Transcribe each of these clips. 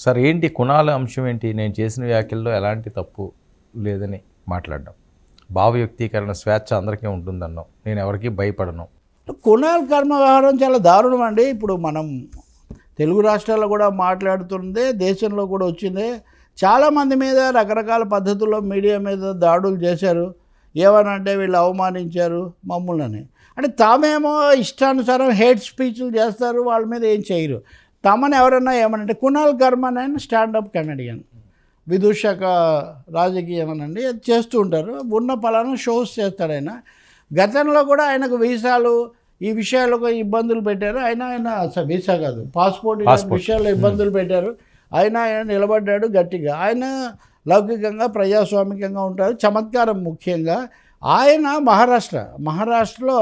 Sir ఏంటి కుణాల అంశం ఏంటి? నేను చేసిన వ్యాఖ్యల్లో ఎలాంటి తప్పు లేదని మాట్లాడడం, భావ వ్యక్తీకరణ స్వేచ్ఛ అందరికీ ఉంటుందన్నాం, నేను ఎవరికి భయపడను. కుణాల్ కర్మ వ్యవహారం చాలా దారుణం అండి. ఇప్పుడు మనం తెలుగు రాష్ట్రాల్లో కూడా మాట్లాడుతుందే, దేశంలో కూడా వచ్చిందే. చాలామంది మీద రకరకాల పద్ధతుల్లో మీడియా మీద దాడులు చేశారు. ఏమనంటే వీళ్ళు అవమానించారు మమ్మల్ని. అంటే తామేమో ఇష్టానుసారం హేట్ స్పీచ్లు చేస్తారు, వాళ్ళ మీద ఏం చేయరు. తమను ఎవరన్నా ఏమనంటే కుణాల్ కర్మ అని స్టాండప్ కమెడియన్, విదూషక రాజకీయమనండి, అది చేస్తూ ఉంటారు. ఉన్న పలానా షోస్ చేస్తాడు ఆయన. గతంలో కూడా ఆయనకు వీసాలు ఈ విషయాలకు ఇబ్బందులు పెట్టారు. ఆయన వీసా కాదు, పాస్పోర్ట్ విషయాల్లో ఇబ్బందులు పెట్టారు. ఆయన నిలబడ్డాడు గట్టిగా. ఆయన లౌకికంగా ప్రజాస్వామికంగా ఉంటారు. చమత్కారం ముఖ్యంగా ఆయన మహారాష్ట్రలో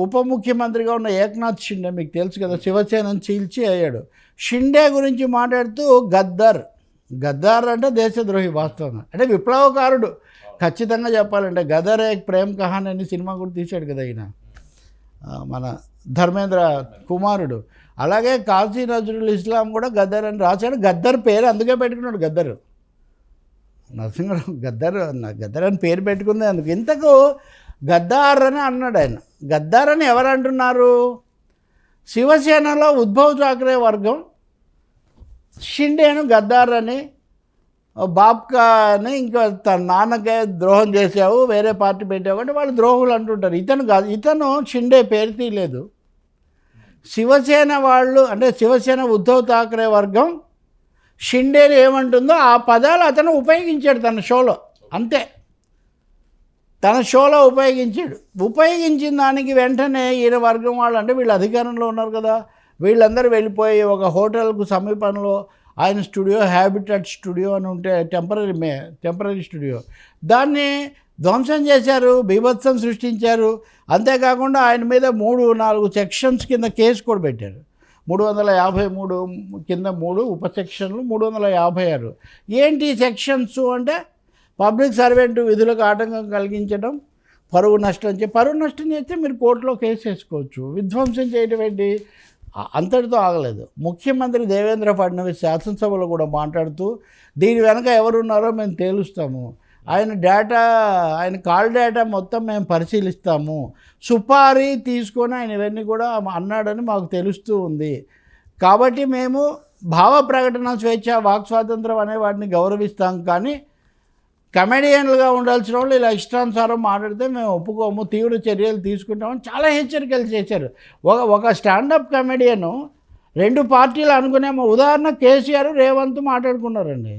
ఉప ముఖ్యమంత్రిగా ఉన్న ఏక్నాథ్ షిండే, మీకు తెలుసు కదా, శివసేనను చీల్చి అయ్యాడు. షిండే గురించి మాట్లాడుతూ గద్దార్ అంటే దేశద్రోహి వాస్తవంగా, అంటే విప్లవకారుడు ఖచ్చితంగా చెప్పాలంటే. గదర్ ఏక్ ప్రేమ్ కహానీ అని సినిమా కూడా తీశాడు కదా ఈయన, మన ధర్మేంద్ర కుమారుడు. అలాగే కాశీ నజరుల్ ఇస్లాం కూడా గద్దర్ అని రాశాడు. గద్దర్ పేరు అందుకే పెట్టుకున్నాడు, గద్దరు నరసింహరావు గద్దర్ అని పేరు పెట్టుకుంది అందుకు. ఇంతకు గద్దార్ అని అన్నాడు ఆయన. గద్దార్ అని ఎవరు అంటున్నారు? శివసేనలో ఉద్ధవ్ ఠాక్రే వర్గం షిండేను గద్దార్ అని, బాబ్కా అని, ఇంకా తన నాన్నకే ద్రోహం చేసావు, వేరే పార్టీ పెట్టావు అంటే వాళ్ళు ద్రోహులు అంటుంటారు. ఇతను కాదు, ఇతను షిండే పేరు తీయలేదు. శివసేన వాళ్ళు అంటే శివసేన ఉద్ధవ్ ఠాక్రే వర్గం షిండేని ఏమంటుందో ఆ పదాలు అతను ఉపయోగించాడు తన షోలో, అంతే. తన షోలో ఉపయోగించిన దానికి వెంటనే ఈయన వర్గం వాళ్ళు, అంటే వీళ్ళు అధికారంలో ఉన్నారు కదా, వీళ్ళందరూ వెళ్ళిపోయి ఒక హోటల్కు సమీపంలో ఆయన స్టూడియో, హ్యాబిటెట్ స్టూడియో అని ఉంటే టెంపరీ స్టూడియో, దాన్ని ధ్వంసం చేశారు, బీభత్సం సృష్టించారు. అంతేకాకుండా ఆయన మీద 3-4 సెక్షన్స్ కింద కేసు కూడా పెట్టారు. 353 కింద 3 ఉప సెక్షన్లు, 356. ఏంటి సెక్షన్స్ అంటే పబ్లిక్ సర్వెంట్ విధులకు ఆటంకం కలిగించడం, పరువు నష్టం చేస్తే మీరు కోర్టులో కేసు వేసుకోవచ్చు. విధ్వంసం చేయడం ఏంటి? అంతటితో ఆగలేదు. ముఖ్యమంత్రి దేవేంద్ర ఫడ్నవీస్ శాసనసభలో కూడా మాట్లాడుతూ దీని వెనక ఎవరున్నారో మేము తేలుస్తాము, ఆయన కాల్ డేటా మొత్తం మేము పరిశీలిస్తాము, సుపారీ తీసుకొని ఆయన ఇవన్నీ కూడా అన్నాడని మాకు తెలుస్తూ ఉంది. కాబట్టి మేము భావ ప్రకటన స్వేచ్ఛ, వాక్ స్వాతంత్రం అనే వాటిని గౌరవిస్తాం, కానీ కమెడియన్లుగా ఉండాల్సిన వాళ్ళు ఇలా ఇష్టానుసారం మాట్లాడితే మేము ఒప్పుకోము, తీవ్ర చర్యలు తీసుకుంటామని చాలా హెచ్చరికలు చేశారు. ఒక స్టాండప్ కమెడియను 2 పార్టీలు అనుకునేమో. ఉదాహరణ కేసీఆర్, రేవంత్ మాట్లాడుకున్నారండి.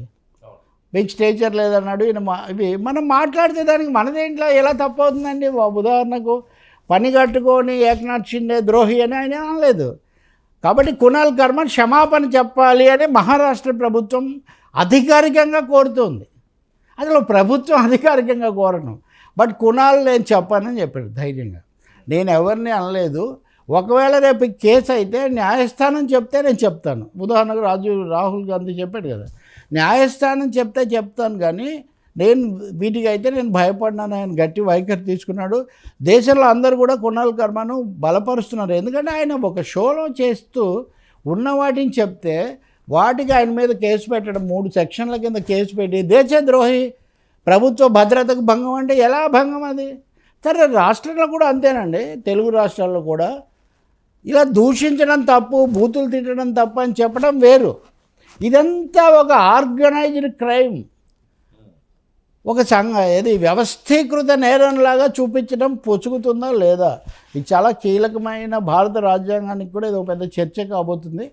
మీకు స్టేచర్ లేదన్నాడు ఈయన. ఇవి మనం మాట్లాడితే దానికి మనదేంట్లో ఎలా తప్పవుతుందండి? ఉదాహరణకు పని కట్టుకొని ఏక్నాథ్ షిండే ద్రోహి అని ఆయన అనలేదు. కాబట్టి కుణాల్ కర్మ క్షమాపణ చెప్పాలి అని మహారాష్ట్ర ప్రభుత్వం అధికారికంగా కోరుతుంది. అసలు ప్రభుత్వం అధికారికంగా కోరను, బట్ కుణాల్ నేను చెప్పానని చెప్పాడు ధైర్యంగా. నేను ఎవరిని అనలేదు. ఒకవేళ రేపు కేసు అయితే న్యాయస్థానం చెప్తే నేను చెప్తాను. ఉదాహరణకు రాహుల్ గాంధీ చెప్పాడు కదా, న్యాయస్థానం చెప్తే చెప్తాను, కానీ వీటికైతే నేను భయపడినాను. ఆయన గట్టి వైఖరి తీసుకున్నాడు. దేశంలో అందరూ కూడా కుణాల్ కర్మను బలపరుస్తున్నారు. ఎందుకంటే ఆయన ఒక షోలో చేస్తూ ఉన్న వాటిని చెప్తే వాటికి ఆయన మీద కేసు పెట్టడం, 3 సెక్షన్ల కింద కేసు పెట్టి దేశద్రోహి, ప్రభుత్వ భద్రతకు భంగం అంటే ఎలా భంగం అది? సరే, రాష్ట్రంలో కూడా అంతేనండి. తెలుగు రాష్ట్రాల్లో కూడా ఇలా దూషించడం తప్పు, బూతులు తిట్టడం తప్పు అని చెప్పడం వేరు. ఇదంతా ఒక ఆర్గనైజ్డ్ క్రైమ్, ఒక వ్యవస్థీకృత నేరంలాగా చూపించడం పొచ్చుకుతుందా లేదా? ఇది చాలా కీలకమైన భారత రాజ్యాంగానికి కూడా ఇది ఒక పెద్ద చర్చ కాబోతుంది.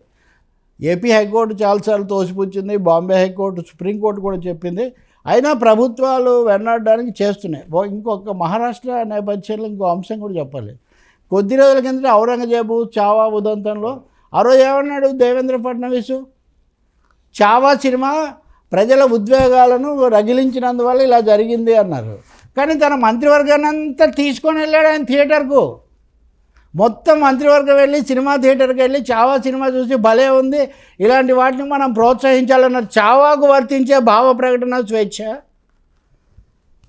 ఏపీ హైకోర్టు చాలాసార్లు తోసిపుచ్చింది, బాంబే హైకోర్టు, సుప్రీంకోర్టు కూడా చెప్పింది. అయినా ప్రభుత్వాలు వెన్నాడడానికి చేస్తున్నాయి. ఇంకొక మహారాష్ట్ర నేపథ్యంలో ఇంకో అంశం కూడా చెప్పాలి. కొద్ది రోజుల కిందట ఔరంగజేబు చావా ఉదంతంలో ఆ రోజు ఏమన్నాడు దేవేంద్ర ఫడ్నవీస్? చావా సినిమా ప్రజల ఉద్వేగాలను రగిలించినందువల్ల ఇలా జరిగింది అన్నారు. కానీ తన మంత్రివర్గాన్ని అంతా తీసుకొని వెళ్ళాడు ఆయన థియేటర్కు. మొత్తం మంత్రివర్గం వెళ్ళి సినిమా థియేటర్కి వెళ్ళి చావా సినిమా చూసి భలే ఉంది, ఇలాంటి వాటిని మనం ప్రోత్సహించాలన్నారు. చావాకు వర్తించే భావ ప్రకటన స్వేచ్ఛ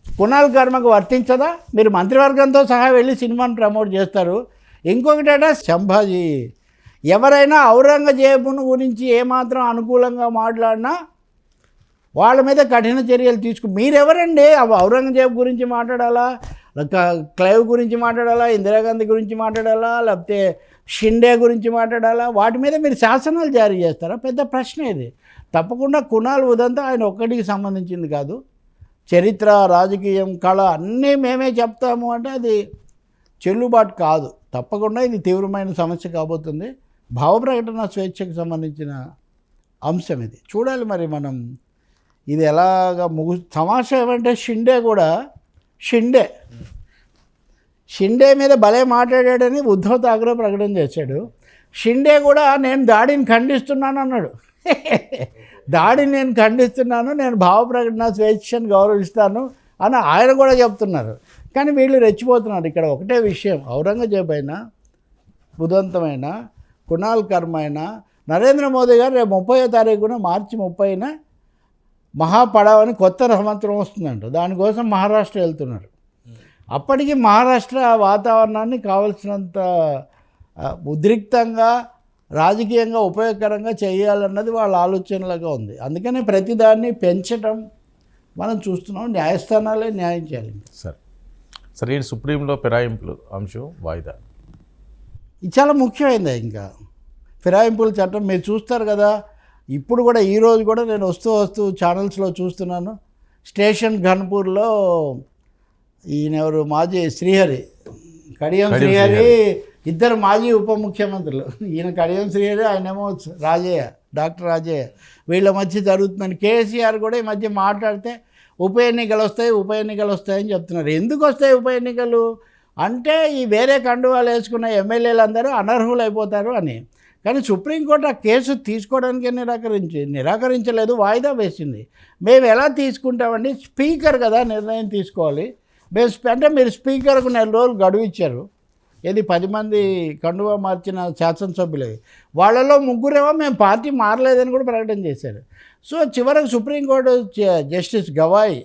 కుణాల్ కర్మకు వర్తించదా? మీరు మంత్రివర్గంతో సహా వెళ్ళి సినిమాను ప్రమోట్ చేస్తారు. ఇంకొకటేట సంభాజీ ఎవరైనా ఔరంగజేబును గురించి ఏమాత్రం అనుకూలంగా మాట్లాడినా వాళ్ళ మీద కఠిన చర్యలు మీరెవరండి ఔరంగజేబు గురించి మాట్లాడాలా, క్లైవ్ గురించి మాట్లాడాలా, ఇందిరాగాంధీ గురించి మాట్లాడాలా, లేకపోతే షిండే గురించి మాట్లాడాలా? వాటి మీద మీరు శాసనాలు జారీ చేస్తారా? పెద్ద ప్రశ్న ఇది. తప్పకుండా కునాల్ ఉదంతా ఆయన ఒక్కడికి సంబంధించింది కాదు. చరిత్ర, రాజకీయం, కళ అన్నీ మేమే చెప్తాము అంటే అది చెల్లుబాటు కాదు. తప్పకుండా ఇది తీవ్రమైన సమస్య కాబోతుంది. భావ ప్రకటన స్వేచ్ఛకు సంబంధించిన అంశం ఇది. చూడాలి మరి మనం ఇది ఎలాగా తమాషా ఏమంటే షిండే మీద భలే మాట్లాడాడని ఉద్ధవ్ ఠాక్రే ప్రకటన చేశాడు. షిండే కూడా నేను దాడిని ఖండిస్తున్నాను అన్నాడు. దాడిని నేను ఖండిస్తున్నాను, నేను భావ ప్రకటన స్వేచ్ఛను గౌరవిస్తాను అని ఆయన కూడా చెప్తున్నారు. కానీ వీళ్ళు రెచ్చిపోతున్నారు. ఇక్కడ ఒకటే విషయం, ఔరంగజేబు అయినా, ఉదంతమైన, కునాల్ కర్మ అయినా, నరేంద్ర మోదీ గారు రేపు 30వ తారీఖున మార్చి 30న మహాపడావ్ అని కొత్త సంవత్సరం వస్తుందంట. దానికోసం మహారాష్ట్ర వెళ్తున్నారు. అప్పటికి మహారాష్ట్ర వాతావరణాన్ని కావలసినంత ఉద్రిక్తంగా, రాజకీయంగా ఉపయోగకరంగా చేయాలన్నది వాళ్ళ ఆలోచనలుగా ఉంది. అందుకని ప్రతిదాన్ని పెంచడం మనం చూస్తున్నాం. న్యాయస్థానాలే న్యాయం చేయాలి. సరే ఈ సుప్రీంలో ఫిరాయింపులు అంశం వాయిదా ఇది చాలా ముఖ్యమైనది. ఇంకా ఫిరాయింపుల చట్టం మీరు చూస్తారు కదా. ఇప్పుడు కూడా ఈరోజు కూడా నేను వస్తూ ఛానల్స్లో చూస్తున్నాను. స్టేషన్ ఘన్పూర్లో ఈయనెవరు మాజీ కడియం శ్రీహరి ఇద్దరు మాజీ ఉప ముఖ్యమంత్రులు. ఈయన కడియం శ్రీహరి, ఆయనేమో డాక్టర్ రాజయ్య. వీళ్ళ మధ్య జరుగుతుందని కేసీఆర్ కూడా ఈ మధ్య మాట్లాడితే ఉప ఎన్నికలు వస్తాయని చెప్తున్నారు. ఎందుకు వస్తాయి ఉప ఎన్నికలు అంటే ఈ వేరే కండువాలు వేసుకున్న ఎమ్మెల్యేలు అందరూ అనర్హులు అయిపోతారు అని. కానీ సుప్రీంకోర్టు ఆ కేసు తీసుకోవడానికి నిరాకరించలేదు, వాయిదా వేసింది. మేము ఎలా తీసుకుంటామండి? స్పీకర్ కదా నిర్ణయం తీసుకోవాలి. అంటే మీరు స్పీకర్కు 4 రోజులు గడువు ఇచ్చారు. 10 మంది కండువా మార్చిన శాసనసభ్యులు, వాళ్ళలో 3 మేము పార్టీ మారలేదని కూడా ప్రకటన చేశారు. సో చివరకు సుప్రీంకోర్టు జస్టిస్ గవాయ్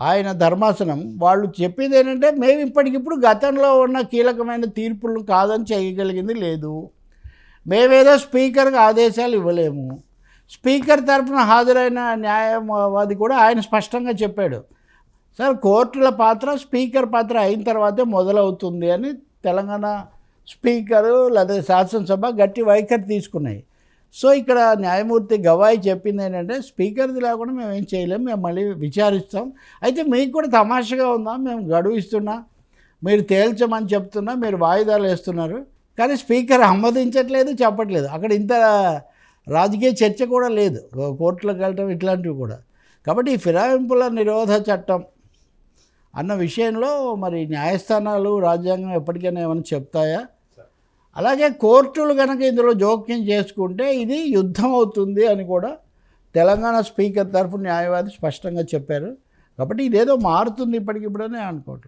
ఆయన ధర్మాసనం వాళ్ళు చెప్పింది ఏంటంటే, మేము ఇప్పటికిప్పుడు గతంలో ఉన్న కీలకమైన తీర్పులను కాదని చేయగలిగింది లేదు. మేమేదో స్పీకర్కి ఆదేశాలు ఇవ్వలేము. స్పీకర్ తరఫున హాజరైన న్యాయవాది కూడా ఆయన స్పష్టంగా చెప్పాడు, సార్ కోర్టుల పాత్ర స్పీకర్ పాత్ర అయిన తర్వాతే మొదలవుతుంది అని తెలంగాణ స్పీకరు లేదా శాసనసభ గట్టి వైఖరి తీసుకున్నాయి. సో ఇక్కడ న్యాయమూర్తి గవాయి చెప్పింది ఏంటంటే, స్పీకర్ది లేకుండా మేము ఏం చేయలేము, మేము మళ్ళీ విచారిస్తాం. అయితే మీకు కూడా తమాషగా ఉందా, మేము గడువు ఇస్తున్నా, మీరు తేల్చమని చెప్తున్నా, మీరు వాయిదాలు వేస్తున్నారు, కానీ స్పీకర్ ఆమోదించట్లేదు, చెప్పట్లేదు. అక్కడ ఇంత రాజకీయ చర్చ కూడా లేదు, కోర్టులకు వెళ్ళటం ఇట్లాంటివి కూడా. కాబట్టి ఈ ఫిరాయింపుల నిరోధ చట్టం అన్న విషయంలో మరి న్యాయస్థానాలు, రాజ్యాంగం ఎప్పటికైనా ఏమైనా చెప్తాయా? అలాగే కోర్టులు కనుక ఇందులో జోక్యం చేసుకుంటే ఇది యుద్ధం అవుతుంది అని కూడా తెలంగాణ స్పీకర్ తరఫు న్యాయవాది స్పష్టంగా చెప్పారు. కాబట్టి ఇదేదో మారుతుంది ఇప్పటికిప్పుడనే అనుకోవట్లేదు.